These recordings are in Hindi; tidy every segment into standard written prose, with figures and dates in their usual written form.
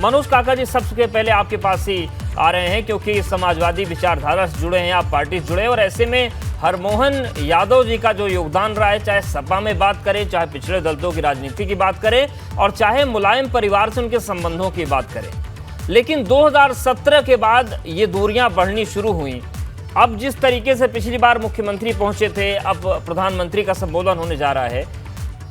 मनोज काका जी, सबसे पहले आपके पास ही आ रहे हैं क्योंकि समाजवादी विचारधारा से जुड़े हैं आप, पार्टी से जुड़े हैं, और ऐसे में हरमोहन यादव जी का जो योगदान रहा है, चाहे सपा में बात करें, चाहे पिछड़े दलितों की राजनीति की बात करें, और चाहे मुलायम परिवार से उनके संबंधों की बात करें, लेकिन 2017 के बाद ये दूरियां बढ़नी शुरू हुई। अब जिस तरीके से पिछली बार मुख्यमंत्री पहुंचे थे, अब प्रधानमंत्री का संबोधन होने जा रहा है,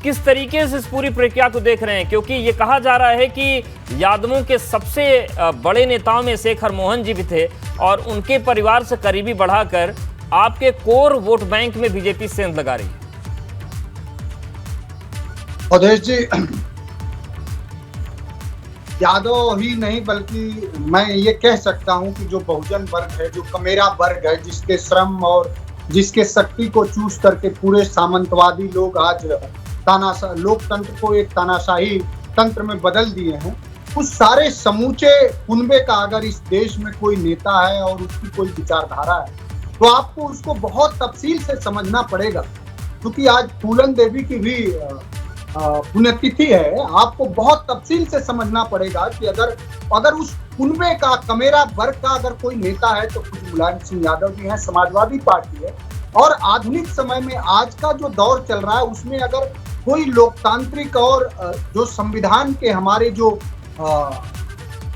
किस तरीके से इस पूरी प्रक्रिया को देख रहे हैं? क्योंकि ये कहा जा रहा है कि यादवों के सबसे बड़े नेताओं में से एक हरमोहन जी भी थे और उनके परिवार से करीबी बढ़ाकर आपके कोर वोट बैंक में बीजेपी सेंध लगा रही है। अवधेश जी, यादव ही नहीं बल्कि मैं ये कह सकता हूं कि जो बहुजन वर्ग है, जो कमेरा वर्ग है, जिसके श्रम और जिसके शक्ति को चूस करके पूरे सामंतवादी लोग आज लोकतंत्र को एक तानाशाही तंत्र में बदल दिए हैं, उस सारे समूचे कुनबे का अगर इस देश में कोई नेता है और उसकी कोई विचारधारा है तो आपको उसको बहुत तफसील से समझना पड़ेगा, क्योंकि आज फूलन देवी की भी पुण्यतिथि है। आपको बहुत तफसील से समझना पड़ेगा कि अगर उस कुनबे का, कमेरा वर्ग का अगर कोई नेता है तो कुछ मुलायम सिंह यादव जी हैं, समाजवादी पार्टी है। और आधुनिक समय में आज का जो दौर चल रहा है उसमें अगर कोई लोकतांत्रिक और जो संविधान के हमारे जो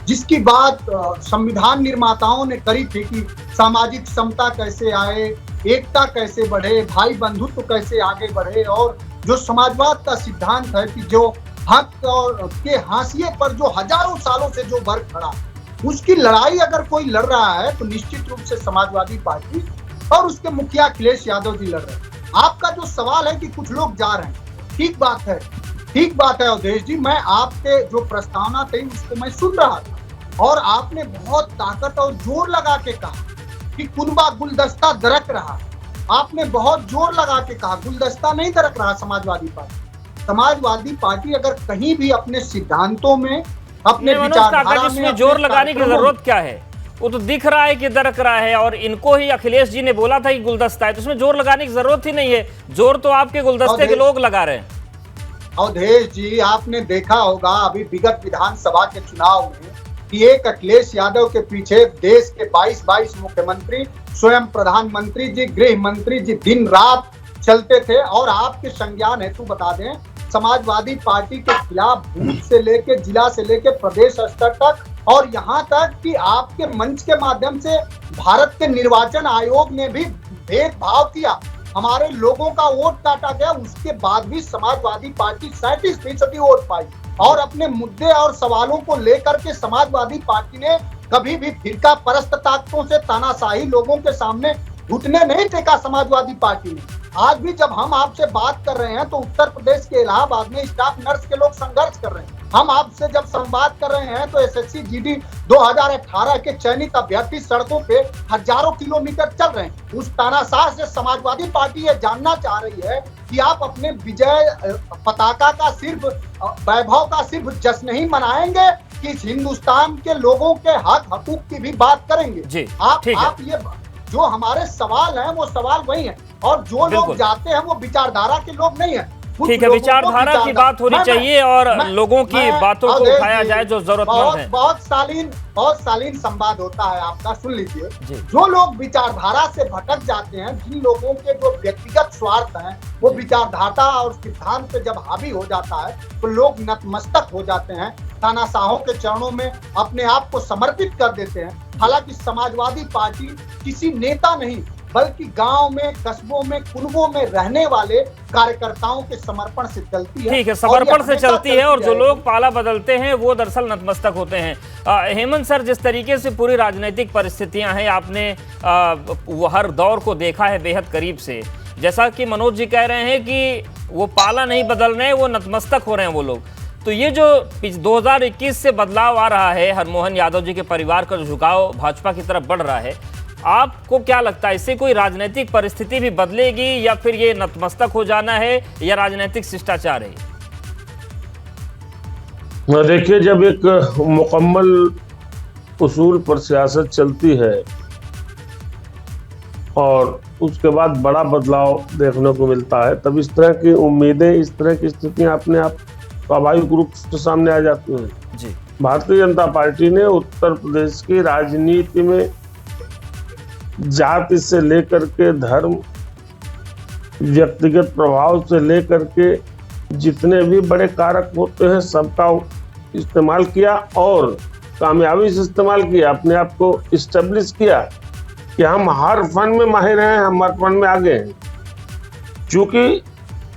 जिसकी बात संविधान निर्माताओं ने करी थी कि सामाजिक समता कैसे आए, एकता कैसे बढ़े, भाई बंधुत्व कैसे आगे बढ़े, और जो समाजवाद का सिद्धांत है कि जो हक और के हाशिए पर जो हजारों सालों से जो वर्ग खड़ा, उसकी लड़ाई अगर कोई लड़ रहा है तो निश्चित रूप से समाजवादी पार्टी और उसके मुखिया अखिलेश यादव जी लड़ रहे हैं। आपका जो सवाल है कि कुछ लोग जा रहे हैं, ठीक बात है अवधेश जी। मैं आपके जो प्रस्तावना थी उसको मैं सुन रहा था और आपने बहुत ताकत और जोर लगा के कहा कि कुनबा गुलदस्ता दरक रहा। आपने बहुत जोर लगा के कहा, गुलदस्ता नहीं दरक रहा समाजवादी पार्टी अगर कहीं भी अपने सिद्धांतों में, अपने विचारधारा में जोर लगाने की जरूरत क्या है? वो तो दिख रहा है कि दरक रहा है, और इनको ही अखिलेश जी ने बोला था कि गुलदस्ता है, तो उसमें जोर लगाने की जरूरत ही नहीं है। जोर तो आपके गुलदस्ते के लोग लगा रहे हैं। अवधेश जी, आपने देखा होगा अभी विगत विधानसभा के चुनाव में कि एक अखिलेश यादव के पीछे देश के 22 मुख्यमंत्री, स्वयं प्रधानमंत्री जी, गृह मंत्री जी दिन रात चलते थे। और आपके संज्ञान हेतु बता दें, समाजवादी पार्टी के खिलाफ बूथ से लेके, जिला से लेके प्रदेश स्तर तक, और यहाँ तक कि आपके मंच के माध्यम से भारत के निर्वाचन आयोग ने भी भेदभाव किया, हमारे लोगों का वोट काटा गया, उसके बाद भी समाजवादी पार्टी 37% वोट पाई। और अपने मुद्दे और सवालों को लेकर के समाजवादी पार्टी ने कभी भी फिरका परस्त ताकतों से, तानाशाही लोगों के सामने घुटने नहीं टेका समाजवादी पार्टी ने। आज भी जब हम आपसे बात कर रहे हैं तो उत्तर प्रदेश के इलाहाबाद में स्टाफ नर्स के लोग संघर्ष कर रहे हैं। हम आपसे जब संवाद कर रहे हैं तो एसएससी जीडी 2018 के चयनित अभ्यर्थी सड़कों पे हजारों किलोमीटर चल रहे हैं। उस तानाशाह से समाजवादी पार्टी ये जानना चाह रही है कि आप अपने विजय पताका का सिर्फ वैभव का सिर्फ जश्न ही मनाएंगे कि इस हिंदुस्तान के लोगों के हक हकूक की भी बात करेंगे। आप ये जो हमारे सवाल हैं वो सवाल वही है, और जो लोग जाते हैं वो विचारधारा के लोग नहीं है। ठीक है, विचारधारा की बात होनी चाहिए और लोगों की बातों को उठाया जाए जो जरूरतमंद है। बहुत शालीन संवाद होता है आपका, सुन लीजिए। जो लोग विचारधारा से भटक जाते हैं, जिन लोगों के जो व्यक्तिगत स्वार्थ हैं वो विचारधारा और सिद्धांत पे जब हावी हो जाता है तो लोग नतमस्तक हो जाते हैं, तानाशाहों के चरणों में अपने आप को समर्पित कर देते हैं। हालांकि समाजवादी पार्टी किसी नेता नहीं बल्कि गांव में, कस्बों में, कुनबों में रहने वाले कार्यकर्ताओं के समर्पण से चलती है। ठीक है, समर्पण से चलती है, और जो लोग पाला बदलते हैं वो दरअसल नतमस्तक होते हैं। हेमंत सर, जिस तरीके से पूरी राजनीतिक परिस्थितियां हैं, आपने हर दौर को देखा है बेहद करीब से। जैसा कि मनोज जी कह रहे हैं कि वो पाला नहीं बदल रहे हैं, वो नतमस्तक हो रहे हैं वो लोग। तो ये जो 2021 से बदलाव आ रहा है, हरमोहन यादव जी के परिवार का जो झुकाव भाजपा की तरफ बढ़ रहा है, आपको क्या लगता है इससे कोई राजनीतिक परिस्थिति भी बदलेगी, या फिर ये नतमस्तक हो जाना है, या राजनीतिक शिष्टाचार है? देखिए, जब एक मुकम्मल उसूल पर सियासत चलती है और उसके बाद बड़ा बदलाव देखने को मिलता है, तब इस तरह की उम्मीदें, इस तरह की स्थितियां अपने आप स्वाभाविक रूप से सामने आ जाती हैं। जी। भारतीय जनता पार्टी ने उत्तर प्रदेश की राजनीति में जाति से लेकर के धर्म, व्यक्तिगत प्रभाव से लेकर के जितने भी बड़े कारक होते हैं सबका इस्तेमाल किया और कामयाबी से इस्तेमाल किया। अपने आप को इस्टेब्लिश किया कि हम हर फन में माहिर हैं, हम हर फन में आगे हैं। क्योंकि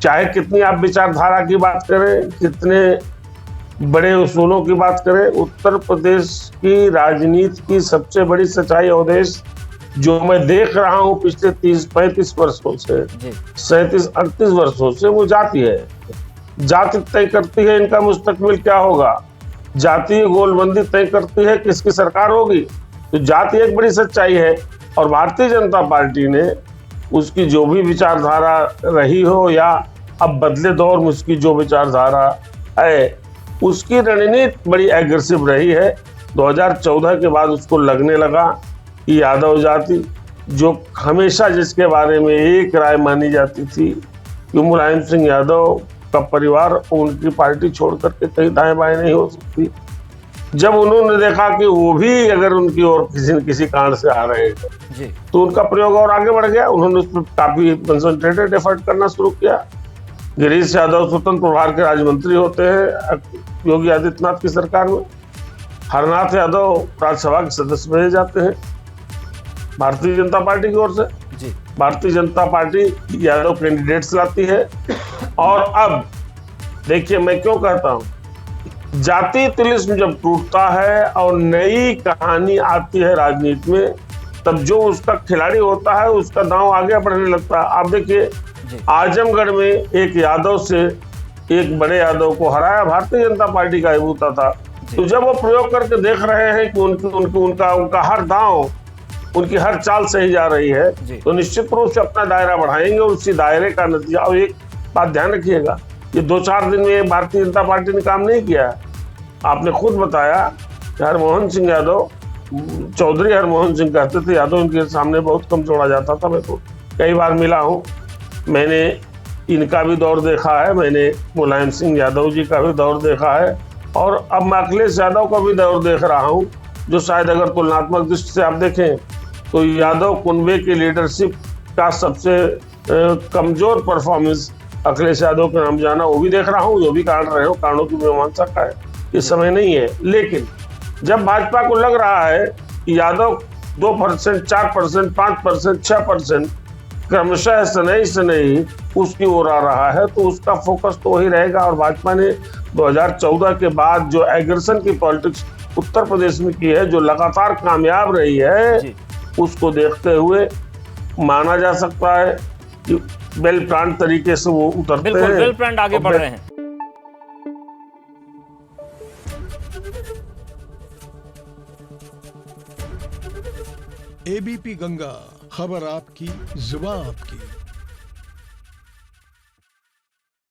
चाहे कितनी आप विचारधारा की बात करें, कितने बड़े उसूलों की बात करें, उत्तर प्रदेश की राजनीति की सबसे बड़ी सच्चाई अवदेश जो मैं देख रहा हूं पिछले 30-35 वर्षों से, 37-38 वर्षों से, वो जाति है। जाति तय करती है इनका मुस्तकबिल क्या होगा, जातीय गोलबंदी तय करती है किसकी सरकार होगी। तो जाति एक बड़ी सच्चाई है और भारतीय जनता पार्टी ने उसकी जो भी विचारधारा रही हो या अब बदले दौर में उसकी जो विचारधारा है, उसकी रणनीति बड़ी एग्रेसिव रही है। 2014 के बाद उसको लगने लगा कि यादव जाति, जो हमेशा जिसके बारे में एक राय मानी जाती थी कि मुलायम सिंह यादव का परिवार उनकी पार्टी छोड़ करके कहीं दाएं बाएं नहीं हो सकती, जब उन्होंने देखा कि वो भी अगर उनकी ओर किसी न किसी कारण से आ रहे हैं तो उनका प्रयोग और आगे बढ़ गया। उन्होंने उस पर काफी कंसंट्रेटेड एफर्ट करना शुरू किया। गिरीश यादव स्वतंत्र प्रभार के राज्य मंत्री होते हैं योगी आदित्यनाथ की सरकार में। हरनाथ यादव राज्यसभा के सदस्य भेजे जाते हैं भारतीय जनता पार्टी की ओर से। भारतीय जनता पार्टी यादव कैंडिडेट्स लाती है। और अब देखिए मैं क्यों कहता हूं, जाति तिलिस्म जब टूटता है और नई कहानी आती है राजनीति में, तब जो उसका खिलाड़ी होता है उसका दांव आगे बढ़ने लगता है। आप देखिए आजमगढ़ में एक यादव से एक बड़े यादव को हराया भारतीय जनता पार्टी का बूता था। तो जब वो प्रयोग करके देख रहे हैं कि उनका हर दांव, उनकी हर चाल सही जा रही है, तो निश्चित रूप से अपना दायरा बढ़ाएंगे और उसी दायरे का नतीजा। और एक बात ध्यान रखिएगा, ये 2-4 दिन में भारतीय जनता पार्टी ने काम नहीं किया। आपने खुद बताया कि हरमोहन सिंह यादव, चौधरी हरमोहन सिंह कहते थे, यादव इनके सामने बहुत कम जोड़ा जाता था। मैं तो कई बार मिला हूँ, मैंने इनका भी दौर देखा है, मैंने मुलायम सिंह यादव जी का भी दौर देखा है और अब मैं अखिलेश यादव का भी दौर देख रहा हूँ, जो शायद अगर तुलनात्मक दृष्टि से आप देखें तो यादव कुनबे की लीडरशिप का सबसे कमजोर परफॉर्मेंस अखिलेश यादव के नाम जाना, वो भी देख रहा हूँ। जो भी कारण रहे हो, कारणों की मीमांसा का है, इस समय नहीं है। लेकिन जब भाजपा को लग रहा है कि यादव 2%, 4%, 5%, 6% क्रमशः सनई उसकी ओर आ रहा है, तो उसका फोकस तो वही रहेगा। और भाजपा ने 2014 के बाद जो एग्रेशन की पॉलिटिक्स उत्तर प्रदेश में की है, जो लगातार कामयाब रही है, उसको देखते हुए माना जा सकता है कि वेल प्लान तरीके से वो उतरते हैं, वेल प्लान आगे बढ़ रहे हैं। एबीपी गंगा, खबर आपकी, जुबान आपकी।